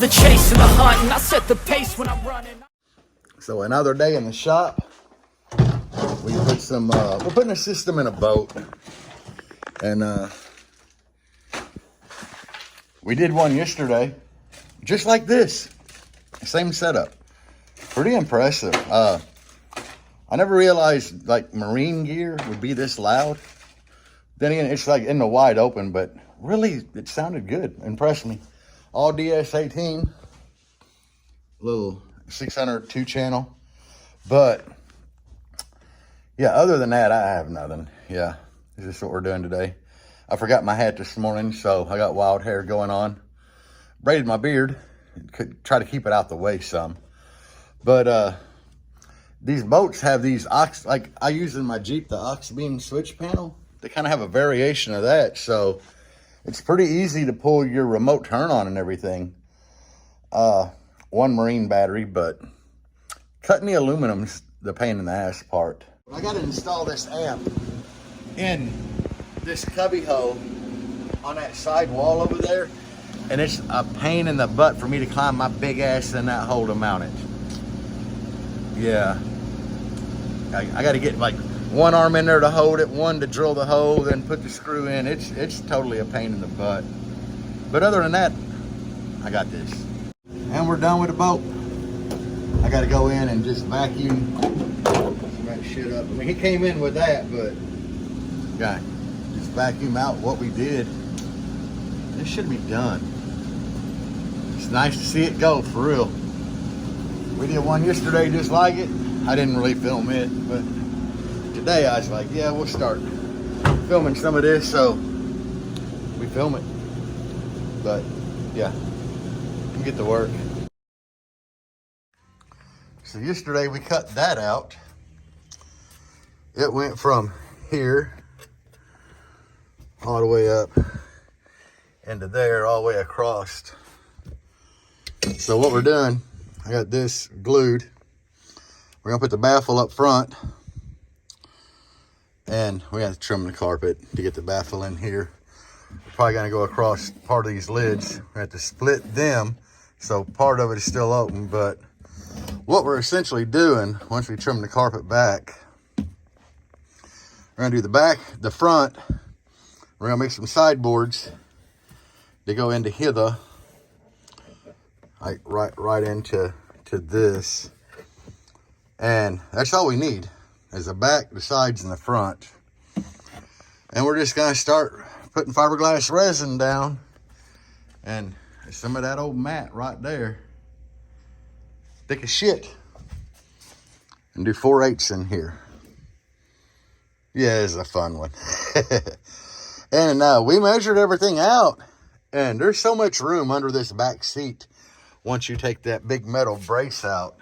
the chase and the hunt, and I set the pace when I'm running. So another day in the shop. We put some, we're putting a system in a boat. And we did one yesterday, just like this. Same setup. Pretty impressive. I never realized like marine gear would be this loud. Then again, it's like in the wide open, but really it sounded good. Impressed me. All DS18, little 600 2-channel. But yeah, other than that, I have nothing. Yeah, this is what we're doing today. I forgot my hat this morning, so I got wild hair going on. Braided my beard. Could try to keep it out the way some. But these boats have these like I use in my Jeep, the aux beam switch panel. They kind of have a variation of that, so it's pretty easy to pull your remote turn on and everything. One marine battery, but cutting the aluminum's the pain in the ass part. I got to install this amp in this cubby hole on that side wall over there, and it's a pain in the butt for me to climb my big ass in that hole to mount it. Yeah, I got to get like one arm in there to hold it, one to drill the hole, then put the screw in. It's totally a pain in the butt. But other than that, I got this. And we're done with the boat. I got to go in and just vacuum some that shit up. I mean, he came in with that, but yeah, just vacuum out what we did. This should be done. It's nice to see it go, for real. We did one yesterday just like it. I didn't really film it, but today I was like, yeah, we'll start filming some of this, so we film it. But yeah, we get to work. So yesterday we cut that out. It went from here all the way up into there, all the way across. So what we're doing, I got this glued. We're gonna put the baffle up front, and we have to trim the carpet to get the baffle in here. We're probably gonna go across part of these lids. We have to split them, so part of it is still open. But what we're essentially doing, once we trim the carpet back, we're gonna do the back, the front. We're gonna make some sideboards to go into hither, like right into this. And that's all we need, is the back, the sides, and the front. And we're just gonna start putting fiberglass resin down, and some of that old mat right there, thick as shit, and do 4/8 in here. Yeah, it's a fun one. And we measured everything out, and there's so much room under this back seat once you take that big metal brace out,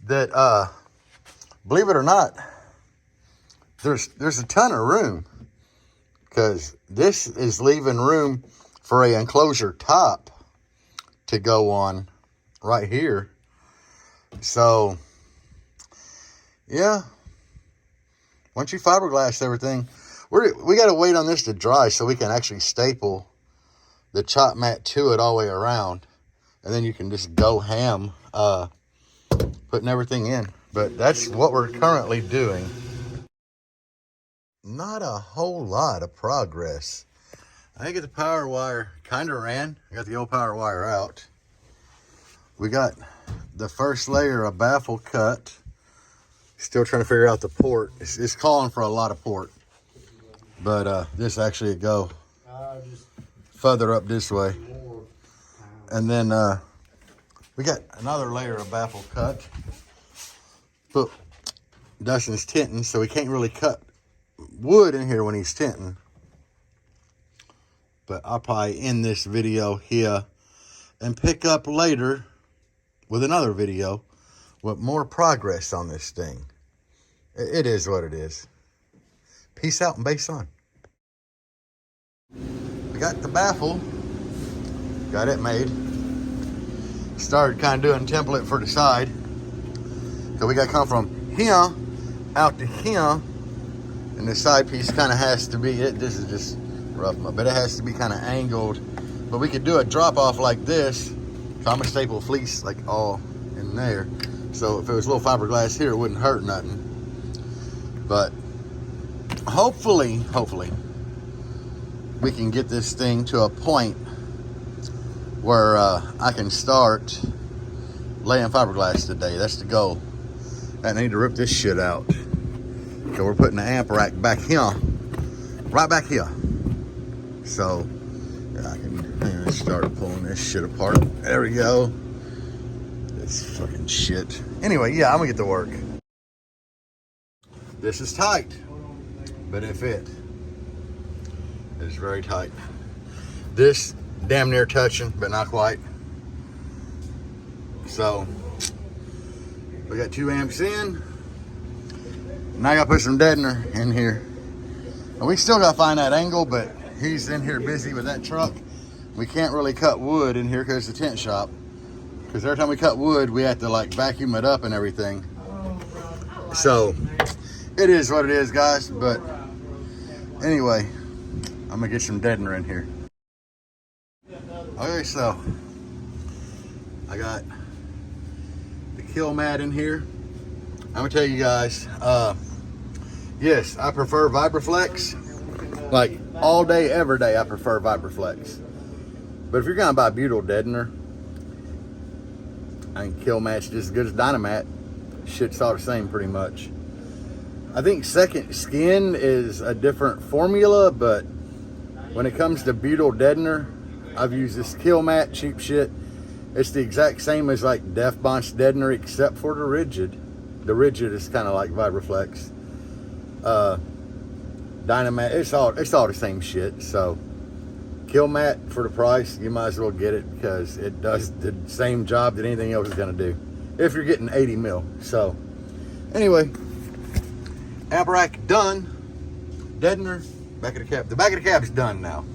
that believe it or not, there's a ton of room, because this is leaving room for a enclosure top to go on right here. So yeah, once you fiberglass everything, we got to wait on this to dry so we can actually staple the chop mat to it all the way around, and then you can just go ham putting everything in. But that's what we're currently doing. Not a whole lot of progress. I get the power wire kind of ran. I got the old power wire out. We got the first layer of baffle cut. Still trying to figure out the port. It's calling for a lot of port. But this actually go further up this way. And then we got another layer of baffle cut. But Dustin's tinting, so he can't really cut wood in here when he's tinting. But I'll probably end this video here and pick up later with another video with more progress on this thing. It is what it is. Peace out and base on. We got the baffle. Got it made. Started kind of doing template for the side. So we got to come from here out to here. And the side piece kind of has to be, this is just rough, but it has to be kind of angled. But we could do a drop off like this So I'm gonna staple fleece like all in there. So if it was a little fiberglass here, it wouldn't hurt nothing. But hopefully, we can get this thing to a point where I can start laying fiberglass today. That's the goal. I need to rip this shit out. So we're putting the amp rack back here, right back here. So I can start pulling this shit apart. There we go. This fucking shit. Anyway, yeah, I'm gonna get to work. This is tight, but it fit. It's very tight. This damn near touching, but not quite. So we got 2 amps in. Now I gotta put some deadener in here. And we still gotta find that angle, but he's in here busy with that truck. We can't really cut wood in here because it's a tent shop. Because every time we cut wood, we have to like vacuum it up and everything. So it is what it is, guys. But anyway, I'm gonna get some deadener in here. Okay, so I got the kill mat in here. I'm gonna tell you guys, yes, I prefer Vibraflex. Like all day, every day, I prefer Vibraflex. But if you're gonna buy butyl deadener, I think kill mat's just as good as Dynamat. Shit's all the same pretty much. I think Second Skin is a different formula, but when it comes to butyl deadener, I've used this kill mat, cheap shit. It's the exact same as like Def Bonch deadener except for the rigid. The rigid is kind of like Vibraflex. Dynamat, it's all the same shit. So kill mat for the price, you might as well get it because it does the same job that anything else is gonna do. If you're getting 80 mil. So anyway, amp rack done. Deadener, back of the cab. The back of the cab's done now.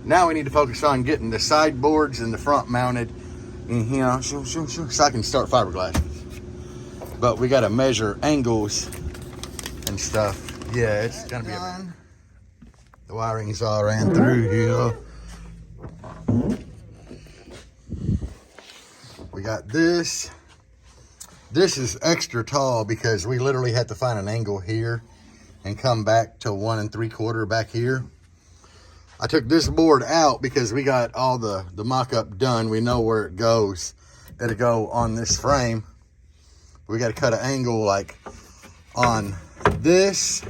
Now we need to focus on getting the sideboards and the front mounted in here, so I can start fiberglass. But we got to measure angles and stuff. Yeah, it's gonna be on. The wiring's all ran through here. We got this. This is extra tall because we literally had to find an angle here and come back to 1 3/4 back here. I took this board out because we got all the mock-up done. We know where it goes. It'll go on this frame. We got to cut an angle like on this.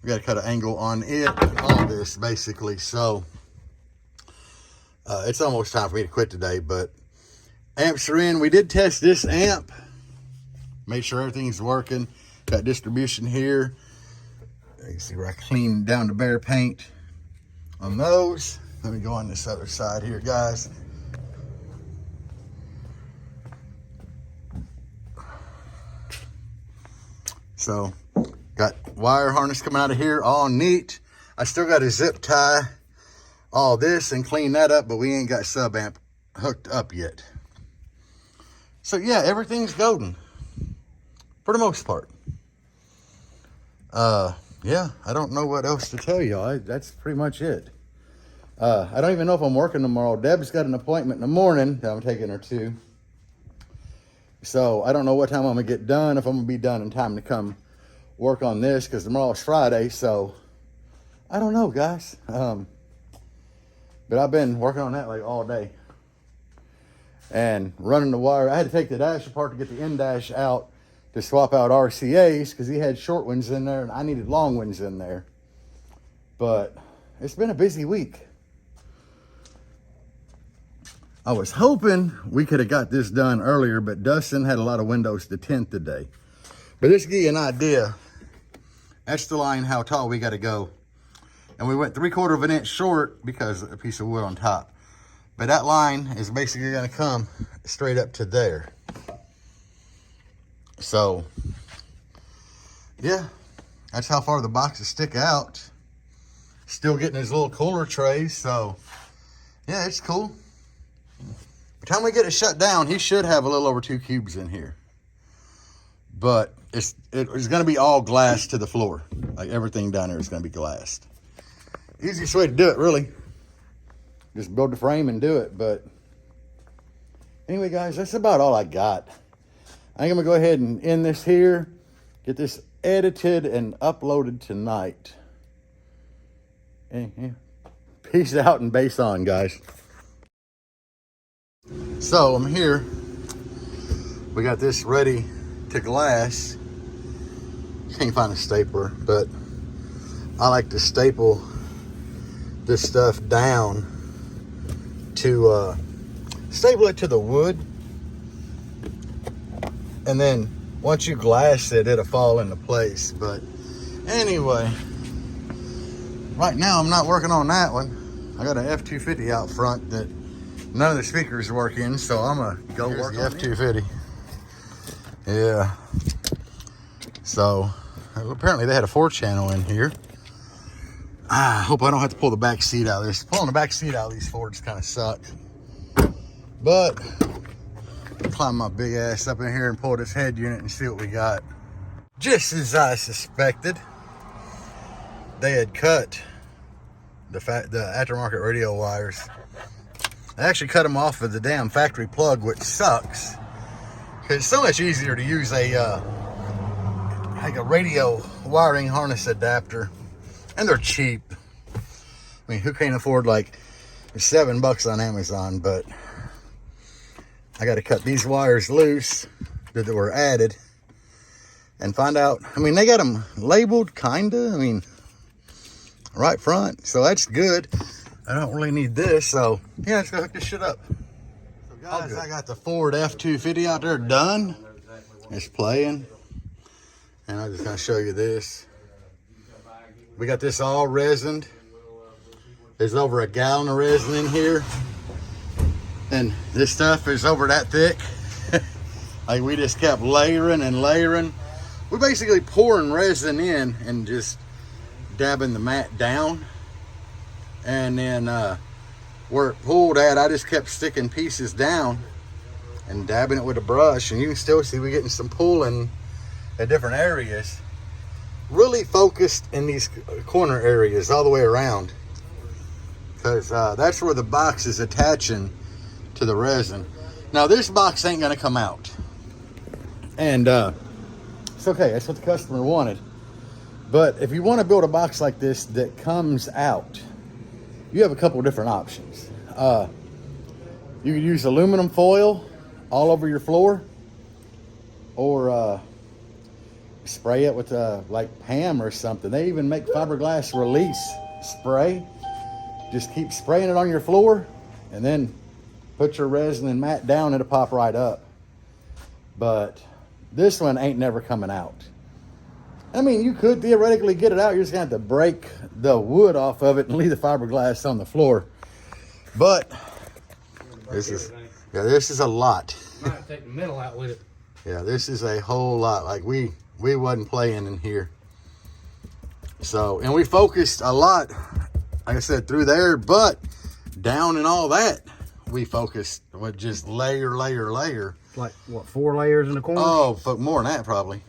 We got to cut an angle on it and all this basically. So it's almost time for me to quit today, but amps are in. We did test this amp. Made sure everything's working. Got distribution here. You can see where I cleaned down the bare paint on those. Let me go on this other side here, guys. So, got wire harness coming out of here, all neat. I still got to zip tie all this and clean that up, but we ain't got sub amp hooked up yet. So yeah, everything's golden for the most part. Yeah, I don't know what else to tell y'all. That's pretty much it. I don't even know if I'm working tomorrow. Deb's got an appointment in the morning that I'm taking her to. So I don't know what time I'm gonna get done, if I'm gonna be done in time to come work on this, because tomorrow's Friday. So I don't know, guys. But I've been working on that like all day and running the wire. I had to take the dash apart to get the end dash out to swap out RCAs because he had short ones in there and I needed long ones in there. But it's been a busy week. I was hoping we could have got this done earlier, but Dustin had a lot of windows to tint today. But this give you an idea. That's the line how tall we got to go. And we went 3/4 of an inch short because of a piece of wood on top. But that line is basically going to come straight up to there. So, yeah, that's how far the boxes stick out. Still getting his little cooler trays, so yeah, it's cool. By the time we get it shut down, he should have a little over 2 cubes in here. But it's going to be all glass to the floor. Like everything down there is going to be glassed. Easiest way to do it, really. Just build the frame and do it, but Anyway, guys, that's about all I got. I think I'm gonna go ahead and end this here. Get this edited and uploaded tonight. Yeah. Peace out and base on, guys. So I'm here. We got this ready to glass. Can't find a stapler, but I like to staple this stuff down to staple it to the wood, and then once you glass it, it'll fall into place. But anyway, right now I'm not working on that one. I got an F-250 out front that none of the speakers work in, so I'm gonna go work on the F-250. Yeah. So apparently they had a 4-channel in here. I hope I don't have to pull the back seat out of this. Pulling the back seat out of these Fords kind of suck. But climb my big ass up in here and pull this head unit and see what we got. Just as I suspected, they had cut the aftermarket radio wires. They actually cut them off of the damn factory plug, which sucks. Cause it's so much easier to use like a radio wiring harness adapter, and they're cheap. I mean, who can't afford like $7 on Amazon? But I got to cut these wires loose that were added and find out. I mean, they got them labeled, kinda. I mean, right front, so that's good. I don't really need this, so yeah, let's go hook this shit up. So guys, I got the Ford F-250 out there done. It's playing, and I'm just gonna show you this. We got this all resined. There's over a gallon of resin in here, and this stuff is over that thick. Like, we just kept layering and layering. We're basically pouring resin in and just dabbing the mat down, and then where it pulled at, I just kept sticking pieces down and dabbing it with a brush, and you can still see we're getting some pulling at different areas. Really focused in these corner areas all the way around, because that's where the box is attaching to the resin. Now this box ain't gonna come out, and it's okay, that's what the customer wanted. But if you want to build a box like this that comes out, you have a couple of different options. You could use aluminum foil all over your floor, or spray it with like Pam or something. They even make fiberglass release spray. Just keep spraying it on your floor, and then put your resin and mat down, it'll pop right up. But this one ain't never coming out. I mean, you could theoretically get it out. You're just gonna have to break the wood off of it and leave the fiberglass on the floor. But this is a lot. Might take the metal out with it. Yeah, this is a whole lot. Like, we wasn't playing in here. So, and we focused a lot, like I said, through there, but down and all that, we focused with just layer. Like, what, 4 layers in the corner? Oh, fuck, more than that probably.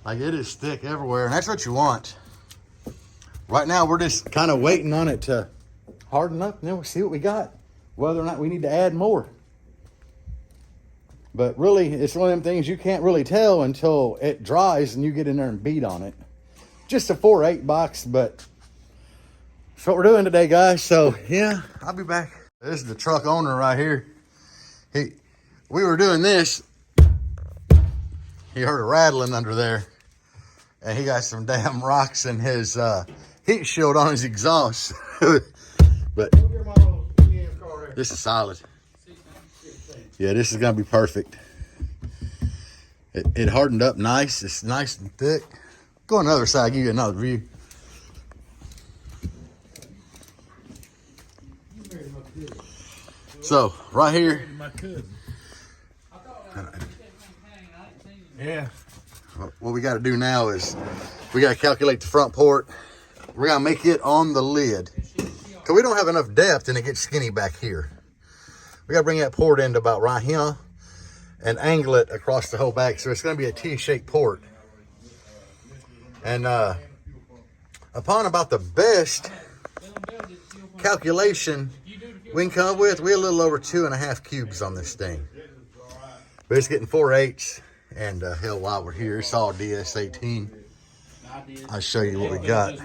Like, it is thick everywhere, and that's what you want. Right now, we're just kind of waiting on it to harden up, and then we'll see what we got, whether or not we need to add more. But really, it's one of them things you can't really tell until it dries and you get in there and beat on it. Just a 4/8 box, but that's what we're doing today, guys. So, yeah, I'll be back. This is the truck owner right here. We were doing this. He heard a rattling under there, and he got some damn rocks in his heat shield on his exhaust. But this is solid. Yeah, this is gonna be perfect. It hardened up nice. It's nice and thick. Go on the other side, give you another view. So right here. Yeah. What we got to do now is we got to calculate the front port. We're gonna make it on the lid, cause we don't have enough depth and it gets skinny back here. We gotta bring that port into about right here and angle it across the whole back, so it's gonna be a T-shaped port. And upon about the best calculation we can come with. We're a little over 2.5 cubes on this thing. But it's getting 4/8. And hell, while we're here, it's all DS18. I'll show you what we got.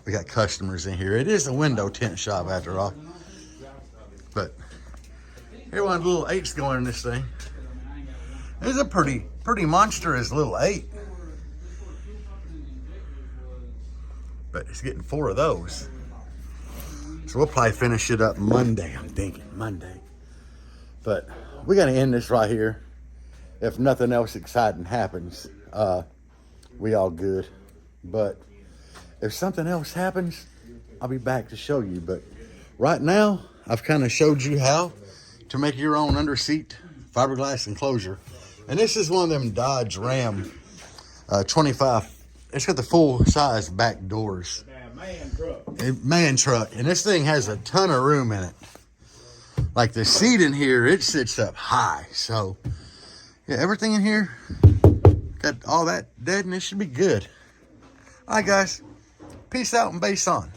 We got customers in here. It is a window tint shop after all. But here one of the little 8s going in this thing. It's a pretty monstrous little 8. But it's getting 4 of those. So we'll probably finish it up Monday, I'm thinking, Monday. But we got to end this right here. If nothing else exciting happens, we all good. But if something else happens, I'll be back to show you. But right now, I've kind of showed you how to make your own underseat fiberglass enclosure. And this is one of them Dodge Ram 25. It's got the full size back doors. Man truck. And this thing has a ton of room in it. Like the seat in here, it sits up high. So yeah, everything in here got all that dead and it should be good. All right, guys. Peace out and bass on.